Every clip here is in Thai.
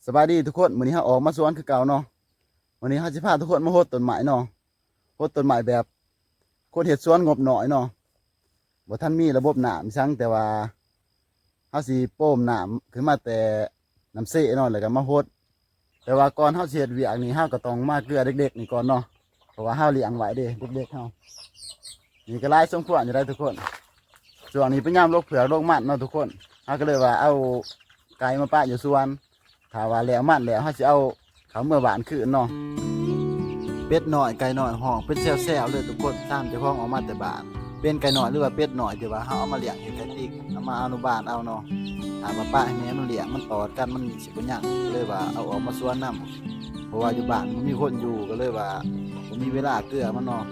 สบายดีทุกคนวันนี้เราออกมาสวนคือเก่าเนาะวันนี้เราจะพาทุกคนมาโหดต้นไม้เนาะโหดต้นไม้แบบคนเห็ดสวนงบหน่อยเนาะบ่ท่านมีระบบน้ำซังแต่ว่าเราสิโป้มน้ำขึ้นมาแต่น้ำเสเนาะแล้วก็มาโหดแต่ว่าก่อนเราสิเฮ็ดเวียกนี่เราก็ต้องมาเกลือเด็กๆนี่ก่อนเนาะเพราะว่าเราเลี้ยงไว้เด้เด็กๆเรานี่ก็หลายสมควรอยู่ได้ทุกคนช่วงนี้เป็นยามโรคเผือกโรคมันเนาะทุกคนเราก็เลยว่าเอาไก่มาป้าอยู่สวนถ้าว่าแล้วมันแล้วเขาจะเอาเขาเมื่อวานคืนเนาะเป็ดหน่อยไก่หน่อยห้องเป็นแซวๆเลยทุกคนตามเจ้าของออกมาแต่บ้านเป็นไก่หน่อยหรือว่าเป็ดหน่อยที่ว่าเขาเอามาเลี้ยงเห็นไก่ติ๊กเอามาอนุบาลเอาเนาะถามว่าป้าให้แม่มันเลี้ยงมันตอดกันมันสิบอย่างเลยว่าเอาออกมาสวนน้ำเพราะว่าอยู่บ้านมันมีคนอยู่ก็เลยว่าผมมีเวลาเกลือมันเนาะ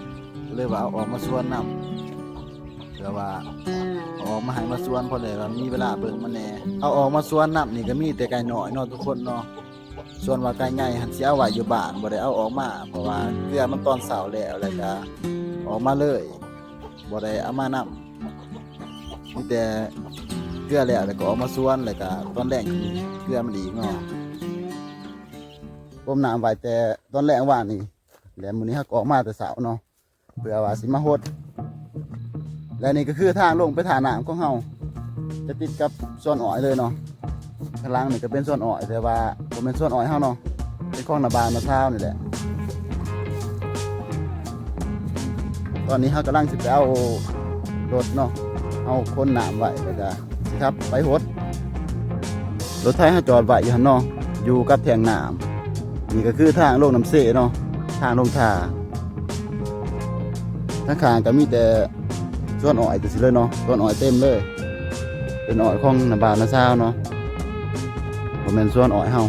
ก็เลยว่าเอาออกมาสวนน้ำเพื่อว่าออกมาให้มาสวนพอเลยว่ามีเวลาเบิ่งมันแน่เอาออกมาสวนน้ำนี่ก็มีแต่ไก่หน่อยเนาะทุกคนเนาะส่วนว่าไก่ใหญ่หันสิเอาไว้อยู่บ้านบ่ได้เอาออกมาเพราะว่าเกลือมันตอนเช้าแล้วก็ออกมาเลยบ่ได้เอามานำมีแต่เกลือแล้วก็ออกมาสวนแล้วก็ตอนแรกเกลือมันดีเนาะต้มน้ำไว้แต่ตอนแรกว่านี่แล้วมื้อนี้เฮาก็ออกมาแต่เช้าเนาะเพื่อว่าสิมาโหดและนี่ก็คือทางลงไปท่าน้ำของเฮาจะติดกับส่วนอ้อยเลยเนาะข้างล่างนี่ก็เป็นส่วนอ้อยแต่ว่าผมเป็นส่วนอ้อยเฮาเนาะเป็นของนาบานมะพร้าวนี่แหละตอนนี้เฮากำลังสิไปเอารถเนาะเอาคนน้ำไว้แล้วก็สิครับไปโหดรถไถเฮาจอดไว้อยู่หั่นเนาะอยู่กับแทงน้ำนี่ก็คือทางลงน้ำเสเนาะทางลงท่าข้างๆก็มีแต่ส่วนอ้อยตัวสิเลยเนาะส่วนอ้อยเต็มเลยเป็นอ้อยของนาบานมะพร้าวเนาะผมเป็นส่วนอ้อยเฮา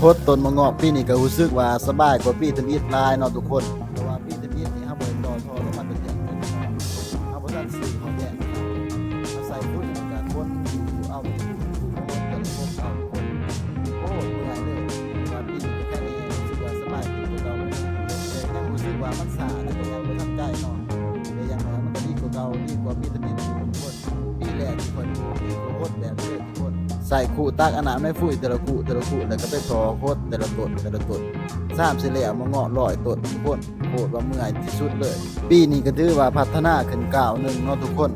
โพดต้นมะงอกปีนี้ก็รู้สึกว่าสบายกว่าปีทำอิฐลายเนาะทุกคนเพราะว่าปีทำอิฐนี่เฮาบ่ได้ต่อท่อลงมาแต่เดียวเฮาบ่ทันซื้อเฮาแยกเอาใส่พุ่นกับคนเอาแต่ละคนเอาคนโอ้ยใหญ่เลยว่าปีนี้ก็แค่นี้รู้สึกว่าสบายกว่าเก่าแต่ยังรู้สึกว่ามันสาแต่ก็ยังบ่ทันใจเนาะแต่อย่างน้อยมันก็ดีกว่าเก่าดีกว่าปีทำอิฐทุกคนปีแรกที่เพิ่นโพดแบบนี้ทุกคนใส่คู่ตักอันน้ำในฟุ้ยแต่ละคู่แล้วก็ไปทอโคตรแต่ละต้นสามสิแล้วมาเงาะร้อยต้นทุกคนโคตรว่าเมื่อยที่สุดเลยปีนี้ก็ถือว่าพัฒนาขึ้นก้าวหนึ่งเนาะทุกคน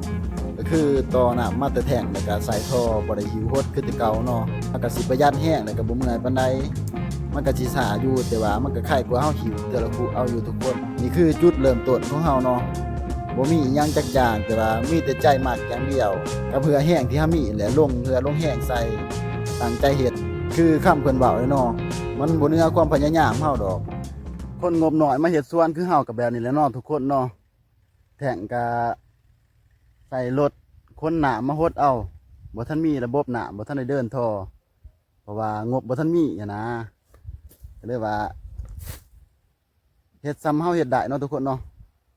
ก็คือต่อน้ำมาแต่แท่งแล้วก็ใส่ท่อบ่ได้หิวโคตรคือแต่เก่าเนาะมันก็สิประหยัดแห้งแล้วก็บ่เมื่อยปานใดมันก็สิสาอยู่แต่ว่ามันก็ไข้กว่าเฮาหิวแต่ละคู่เอาอยู่ทุกคนนี่คือจุดเริ่มต้นของเฮาเนาะบ่มีอิหยังจักอย่างแต่ว่ามีแต่ใจมากอย่างเดียวก็เพื่อแห้งที่เฮามีแหละลงแห้งใส่ตั้งใจเฮ็ดคือคำเพิ่นเว้าเลยเนาะมันบ่เหนือความพยายามเฮาดอกคนงบน้อยมาเฮ็ดสวนคือเฮาก็แบบนี้แหละเนาะทุกคนเนาะแท่งก็ใส่รถคนน้ำมาหดเอาบ่ทันมีระบบน้ำบ่ทันได้เดินท่อเพราะว่างบบ่ทันมีหั้นนะก็เลยว่าเฮ็ดซ้ำเฮาเฮ็ดได้เนาะทุกคนเนาะ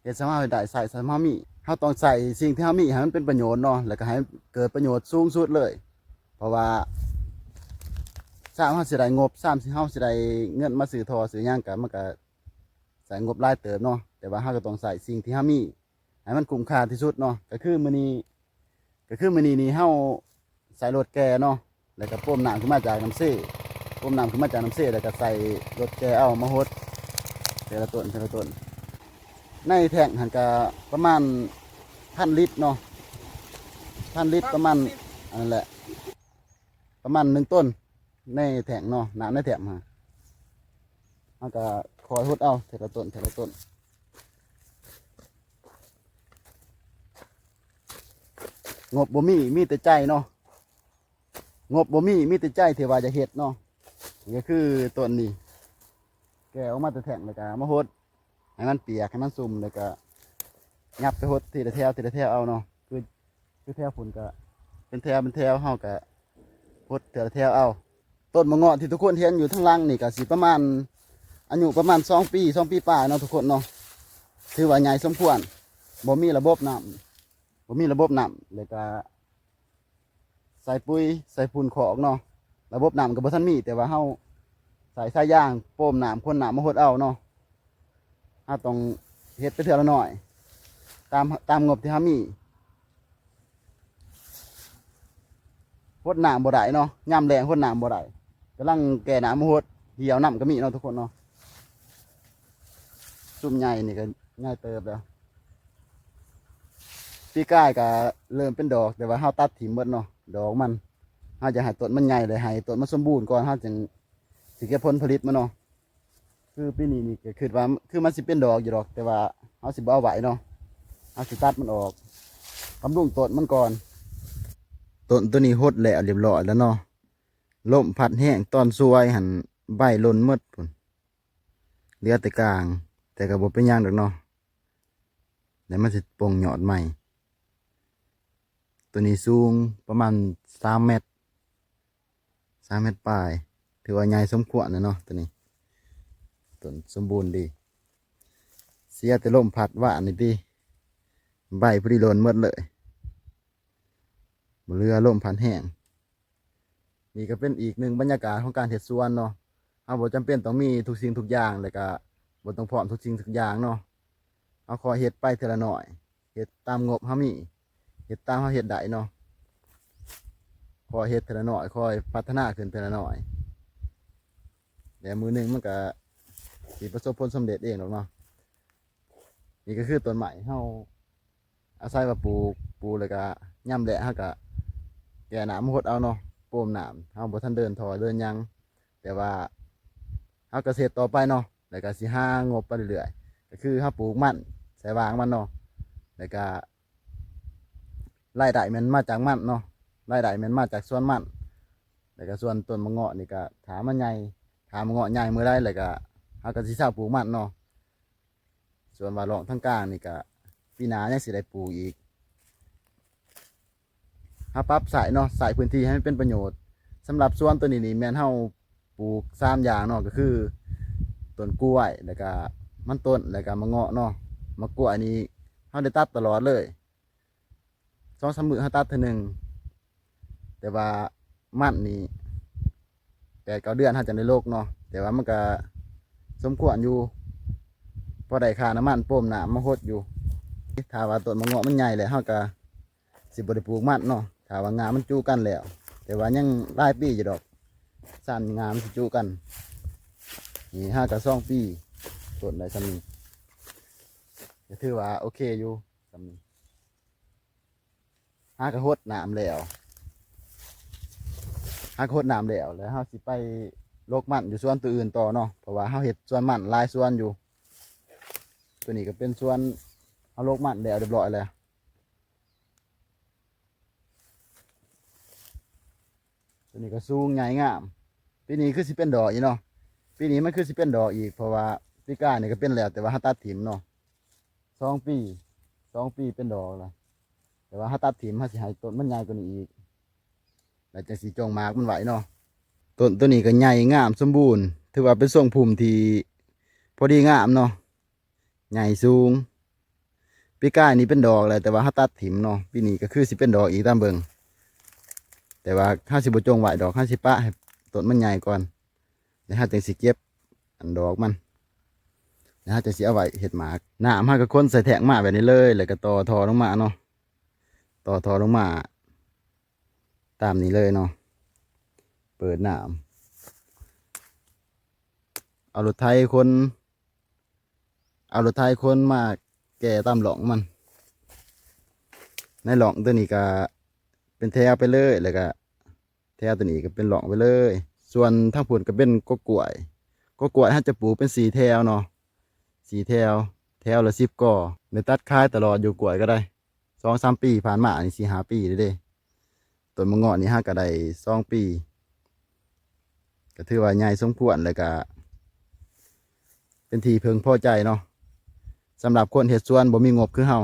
เฮ็ดซ้ำเฮาเฮ็ดได้ใส่ซ้ำเฮามีเฮาต้องใส่สิ่งที่เฮามีให้มันเป็นประโยชน์เนาะแล้วก็ให้เกิดประโยชน์สูงสุดเลยเพราะว่าเฮาสิได้งบเฮาสิได้เงินมาซื้อท่อซื้อหยังก็มันก็ใส่งบหลายเติบเนาะแต่ว่าเฮาก็ต้องใส่สิ่งที่เฮามีให้มันคุ้มค่าที่สุดเนาะก็คือมื้อนี้นี่เฮาใส่รถแก่เนาะแล้วก็ป้มน้ำขึ้นมาจากน้ำเซ่แล้วก็ใส่รถแก่เอามาหดแต่ละต้นในแท่งหันก็ประมาณ1,000 ลิตรเนาะ1,000 ลิตรประมาณอันนั้นแหละประมาณ1 ต้นในแท่งเนาะน้ำในแท่งมามันก็คอยหดเอาแต่ละต้น งบบ่มีแต่ใจเนาะงบบ่มีแต่ใจที่ว่าจะเฮ็ดเนาะนี่ก็คือต้นนี้แกะออกมาแต่แท่งแล้วก็มาหดให้มันเปียกให้มันซุ่มแล้วก็ยับไปหดทีละแถวเอาเนาะคือแถวฝุ่นก็เป็นแถวเฮาก็หดทีละแถวเอาต้นมะเงาะที่ทุกคนเห็นอยู่ทั้งล่างนี่ก็สิประมาณอายุประมาณ2 ปีป่ายเนาะทุกคนเนาะถือว่าใหญ่สมควรบ่มีระบบน้ำแล้วก็ใส่ปุ๋ยใส่ฝุ่นขอกเนาะระบบน้ำก็บ่ทันมีแต่ว่าเฮาใส่สายยางโป้มน้ำพ่นน้ำมาหดเอาเนาะเฮาต้องเฮ็ดไปเทื่อละหน่อยตามงบที่เฮามีหดน้ำบ่ได้เนาะยามแรงหดน้ำบ่ได้กำลังแก่น้ำมาหดเหี่ยวน้ำก็มีเนาะทุกคนเนาะซุ่มใหญ่นี่ก็ใหญ่เติบแล้วปีกายก็เริ่มเป็นดอกแต่ว่าเฮาตัดถิ่มหมดเนาะดอกมันเฮาจะให้ต้นมันใหญ่เลยให้ต้นมันสมบูรณ์ก่อนเฮาจึงสิเก็บผลผลิตมันเนาะคือปีนี้นี่ก็คือว่าคือมันสิเป็นดอกอยู่ดอกแต่ว่าเฮาสิบ่เอาไว้เนาะเฮาสิตัดมันออกบำรุงต้นมันก่อนต้นตัวนี้หดแล้วเรียบร้อยแล้วเนาะลมพัดแห้งตอนซวยหันใบหล่นหมดพุ่นเหลือแต่กลางแต่ก็บ่เป็นหยังดอกเนาะแล้วมันสิปลงยอดใหม่ตัวนี้สูงประมาณ3 เมตรปลายถือว่าใหญ่สมควรนะเนาะตัวนี้ต้นสมบูรณ์ดีเสียแต่ลมพัดว่านี่ดิใบพอดีหล่นหมดเลยเรือลมพัดแห้งนี่ก็เป็นอีกหนึ่งบรรยากาศของการเฮ็ดสวนเนาะเอาบ่จำเป็นต้องมีทุกสิ่งทุกอย่างเลยก็บ่ต้องพร้อมทุกสิ่งทุกอย่างเนาะเอาคอยเฮ็ดไปทีละหน่อยเฮ็ดตามงบเฮามีเฮ็ดตามเฮาเฮ็ดได้เนาะคอยเฮ็ดทีละหน่อยคอยพัฒนาขึ้นทีละหน่อยเดี๋ยวมือหนึ่งมันก็สิประสบผลสำเร็จเองหรอกเนาะนี่ก็คือต้นใหม่เฮาอาศัยว่าปลูกแล้วก็ย่ำแหละเฮาก็แก่น้ำหดเอาเนาะโป่มน้ำเฮาบ่ทันเดินถอยเดินยังแต่ว่าเฮาเกษตรต่อไปเนาะแล้วก็สิหางบไปเรื่อยๆก็คือเฮาปลูกมันใส่วางมันเนาะแล้วก็รายได้มันมาจากมันเนาะรายได้มันมาจากสวนมันแล้วก็ส่วนต้นมะเงาะนี่ก็ถามมันใหญ่ถามมะเงาะใหญ่เมื่อไรแล้วก็เฮาก็สิเช่าปลูกมันเนาะส่วนว่าเลาะทั้งกลางนี่ก็ปีหน้ายังสิได้ปลูกอีกเฮาปรับสายเนาะสายพื้นที่ให้มันเป็นประโยชน์สำหรับสวนตัวนี้นี่แม่นเฮาปลูก3 อย่างเนาะก็คือต้นกล้วยแล้วก็มันต้นแล้วก็มะเงาะเนาะมะกล้วยนี่เฮาได้ตัดตลอดเลย2-3 มื้อเฮาตัดเทื่อนึงแต่ว่ามันนี่8-9 เดือนเฮาจะได้โลกเนาะแต่ว่ามันก็สมควรอยู่พอได้ค่าน้ำมันโป่มน้ำมาหดอยู่ถ้าว่าต้นมะเงาะมันใหญ่แล้วเฮาก็สิบ่ได้ปลูกมันเนาะถ้าว่างามันจูกันแล้วแต่ว่ายังหลายปีอยู่ดอกสั้นงามันสิจูกันนี่5 กับ 2 ปีต้นได้ซำนี้ก็ถือว่าโอเคอยู่ซำนี้5 ก็หดน้ำแล้ว5 ก็หดน้ำแล้วเฮาสิไปโลกมันอยู่สวนตัวอื่นต่อเนาะเพราะว่าเฮาเฮ็ดสวนมันหลายสวนอยู่ตัวนี้ก็เป็นสวนเฮาโลกมันแล้วเรียบร้อยแล้วตัวนี้ก็สูงใหญ่งามปีนี้คือสิเป็นดอกอีกเนาะปีนี้มันคือสิเป็นดอกอีกเพราะว่าปีกายนี่ก็เป็นแล้วแต่ว่าเฮาตัดถิ่มเนาะ2 ปีเป็นดอกแล้วแต่ว่าเฮาตัดถิ่มเฮาสิให้ต้นมันใหญ่กว่านี้อีกแล้วจังสิจงหมากมันไหวเนาะต้นตัวนี้ก็ใหญ่งามสมบูรณ์ถือว่าเป็นทรงภูมิที่พอดีงามเนาะใหญ่สูงปีกายนี่เป็นดอกแล้วแต่ว่าเฮาตัดถิ่มเนาะปีนี้ก็คือสิเป็นดอกอีกตามเบิ่งแต่ว่าข้าสิบจงไหวดอกข้าสิปะให้ต้นมันใหญ่ก่อนแล้วข้าจึงสิเก็บอันดอกมันแล้วข้าจะสิเอาไว้เห็ดหมากน้ำข้าก็ค้นใส่แทงมาแบบนี้เลยแล้วก็ต่อทอลงมาเนาะต่อทอลงมาตามนี้เลยเนาะเปิดน้ำเอารถไถคนมาแก่ตามหลองมันในหลองตัวนี้ก็เป็นแถวไปเลยแล้วก็แถวตัวนี้ก็เป็นหลองไปเลยส่วนทางผุนก็เป็นกกล้วยถ้าจะปลูกเป็น4 แถวเนาะ4 แถวละ10 ก่อในตัดคายตลอดอยู่กล้วยก็ได้ 2-3 ปีผ่านมานี่4-5 ปีเด้ต้นมะเงาะนี่ฮะก็ได้2 ปีก็ถือว่าใหญ่สมควรแล้วก็เป็นที่พึงพอใจเนาะสำหรับคนเฮ็ดสวนบ่มีงบคือเฮา